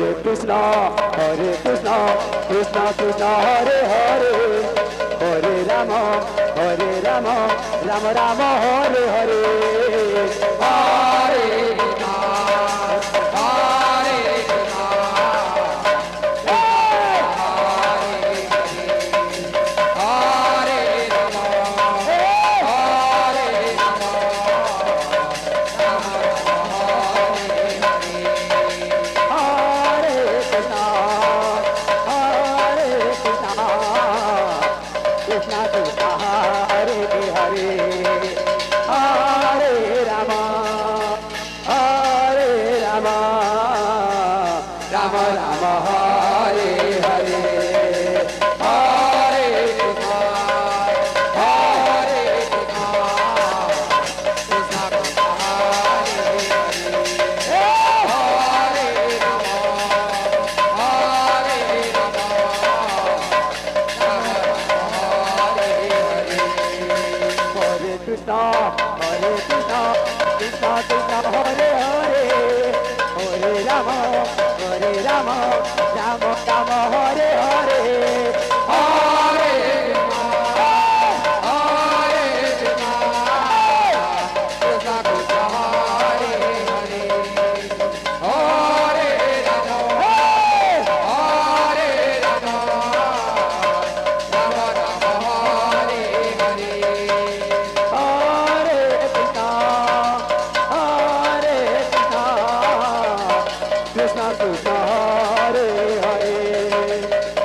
Krishna, Krishna Krishna, Hare Hare, Hare Rama, Rama Rama, Hare Hare, Hare Krishna, Hare Krishna, Hare Rama, Hare Rama, Rama Hare Krishna, Krishna Krishna, Hare Hare, Hare Rama, Rama Rama, Hare Hare, Hare Krishna, Hare Krishna, Krishna Krishna, Hare Hare, Hare Rama, Hare Rama, Rama Rama, Hare Krishna, Krishna Krishna, Hare Hare, Hare Rama, Rama Rama, Hare Hare, Hare Krishna, Krishna Krishna, Hare Hare,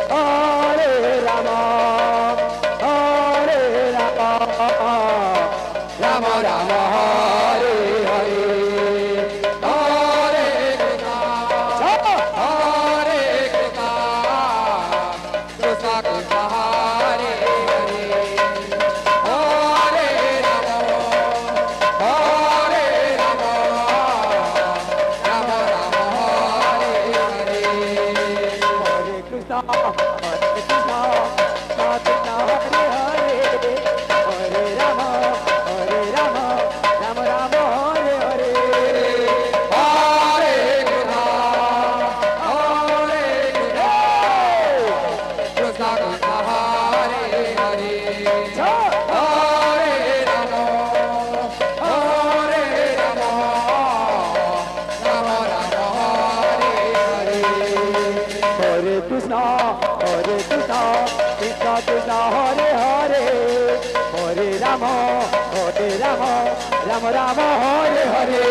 Hare Rama, Hare Rama, Rama Rama, Hare Hare, Hare Krishna, Krishna Krishna, Hare Hare, Hare Rama, Rama Rama, Hare Hare, Hare Krishna, Krishna Krishna, Hare Hare, Hare Rama, Hare Rama, Rama Rama, Hare Hare, Hare Krishna, Krishna Krishna, Hare Hare, Hare Rama, Rama Rama, Hare Hare, Hare Krishna, Krishna Krishna, Hare Hare, Hare Rama, Rama Rama, Hare Hare, Hare Krishna, Krishna Krishna, Hare Hare, Hare Rama, Rama Rama, Hare Hare,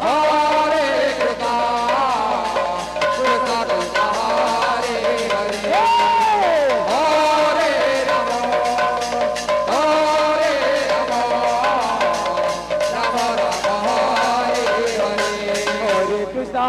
Hare Krishna, Krishna Krishna, Hare Hare, Hare Rama, Rama Rama, Hare Hare, Hare Krishna,